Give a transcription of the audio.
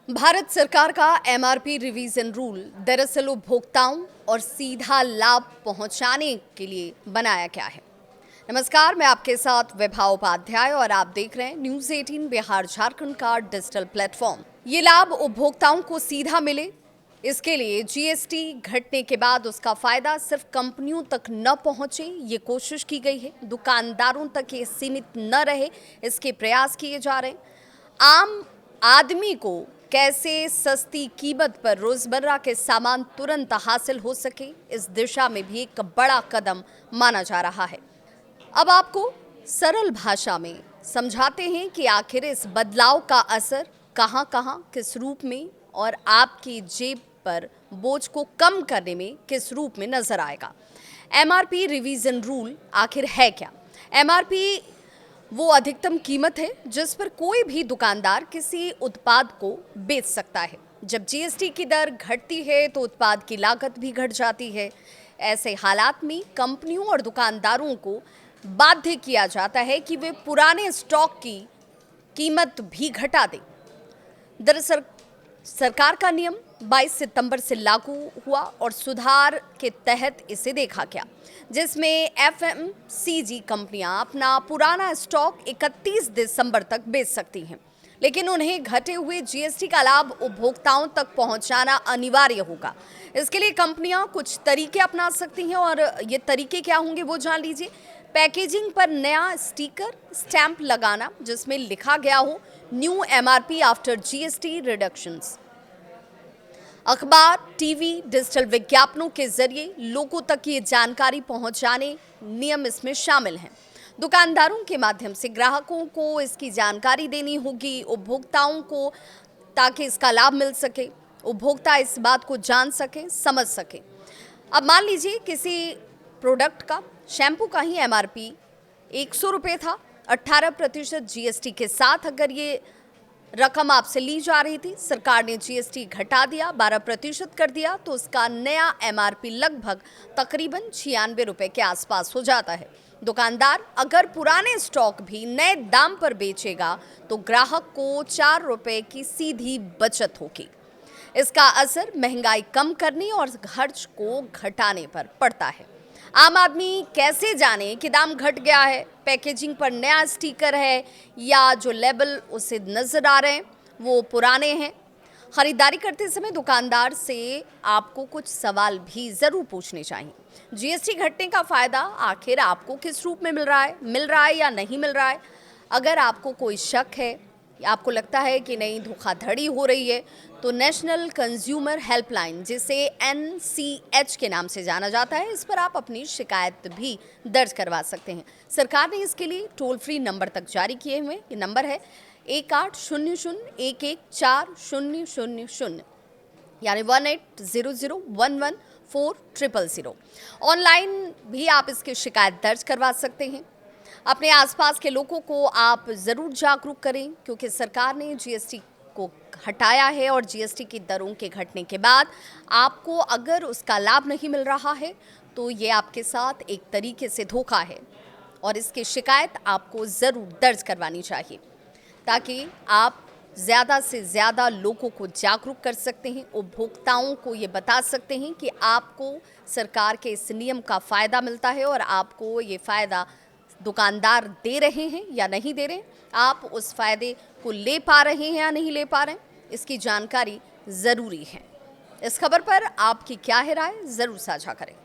भारत सरकार का MRP revision rule दरअसल उपभोक्ताओं और सीधा लाभ पहुंचाने के लिए बनाया गया है। नमस्कार, मैं आपके साथ विभा उपाध्याय और आप देख रहे हैं न्यूज 18 बिहार झारखंड का डिजिटल प्लेटफॉर्म। ये लाभ उपभोक्ताओं को सीधा मिले, इसके लिए जीएसटी घटने के बाद उसका फायदा सिर्फ कंपनियों तक न पहुंचे, ये कोशिश की गई है। दुकानदारों तक ये सीमित न रहे, इसके प्रयास किए जा रहे हैं। आम आदमी को कैसे सस्ती कीमत पर रोजमर्रा के सामान तुरंत हासिल हो सके, इस दिशा में भी एक बड़ा कदम माना जा रहा है। अब आपको सरल भाषा में समझाते हैं कि आखिर इस बदलाव का असर कहां-कहां, किस रूप में और आपकी जेब पर बोझ को कम करने में किस रूप में नजर आएगा। एमआरपी रिवीजन रूल आखिर है क्या? एमआरपी वो अधिकतम कीमत है जिस पर कोई भी दुकानदार किसी उत्पाद को बेच सकता है। जब जीएसटी की दर घटती है तो उत्पाद की लागत भी घट जाती है। ऐसे हालात में कंपनियों और दुकानदारों को बाध्य किया जाता है कि वे पुराने स्टॉक की कीमत भी घटा दें। दरअसल सरकार का नियम 22 सितंबर से लागू हुआ और सुधार के तहत इसे देखा गया, जिसमें एफएमसीजी कंपनियां अपना पुराना स्टॉक 31 दिसंबर तक बेच सकती हैं, लेकिन उन्हें घटे हुए जीएसटी का लाभ उपभोक्ताओं तक पहुंचाना अनिवार्य होगा। इसके लिए कंपनियां कुछ तरीके अपना सकती हैं और ये तरीके क्या होंगे वो जान लीजिए। पैकेजिंग पर नया स्टिकर स्टैंप लगाना जिसमें लिखा गया हो new MRP after GST reductions. अखबार, टीवी, डिजिटल विज्ञापनों के जरिए लोगों तक ये जानकारी पहुंचाने नियम इसमें शामिल हैं। दुकानदारों के माध्यम से ग्राहकों को इसकी जानकारी देनी होगी उपभोक्ताओं को, ताकि इसका लाभ मिल सके, उपभोक्ता इस बात को जान सके, समझ सके। अब मान लीजिए किसी प्रोडक्ट का, शैम्पू का ही एमआरपी 100 रुपये था, 18% जीएसटी के साथ अगर ये रकम आपसे ली जा रही थी, सरकार ने जीएसटी घटा दिया, 12% कर दिया, तो उसका नया एमआरपी लगभग तकरीबन 96 रुपये के आसपास हो जाता है। दुकानदार अगर पुराने स्टॉक भी नए दाम पर बेचेगा तो ग्राहक को 4 रुपये की सीधी बचत होगी। इसका असर महंगाई कम करने और खर्च को घटाने पर पड़ता है। आम आदमी कैसे जाने कि दाम घट गया है? पैकेजिंग पर नया स्टिकर है या जो लेबल उसे नजर आ रहे हैं वो पुराने हैं? खरीदारी करते समय दुकानदार से आपको कुछ सवाल भी जरूर पूछने चाहिए। जीएसटी घटने का फायदा आखिर आपको किस रूप में मिल रहा है या नहीं मिल रहा है? अगर आपको कोई शक है, आपको लगता है कि नहीं धोखाधड़ी हो रही है, तो नेशनल कंज्यूमर हेल्पलाइन, जिसे एनसीएच के नाम से जाना जाता है, इस पर आप अपनी शिकायत भी दर्ज करवा सकते हैं। सरकार ने इसके लिए टोल फ्री नंबर तक जारी किए हुए। ये नंबर है 1800114000, यानी 1800114000। ऑनलाइन भी आप इसकी शिकायत दर्ज करवा सकते हैं। अपने आसपास के लोगों को आप ज़रूर जागरूक करें, क्योंकि सरकार ने जीएसटी को हटाया है और जीएसटी की दरों के घटने के बाद आपको अगर उसका लाभ नहीं मिल रहा है तो ये आपके साथ एक तरीके से धोखा है और इसकी शिकायत आपको ज़रूर दर्ज करवानी चाहिए, ताकि आप ज़्यादा से ज़्यादा लोगों को जागरूक कर सकते हैं, उपभोक्ताओं को ये बता सकते हैं कि आपको सरकार के इस नियम का फ़ायदा मिलता है और आपको ये फ़ायदा दुकानदार दे रहे हैं या नहीं दे रहे हैं, आप उस फायदे को ले पा रहे हैं या नहीं ले पा रहे हैं, इसकी जानकारी ज़रूरी है। इस खबर पर आपकी क्या है राय, ज़रूर साझा करें।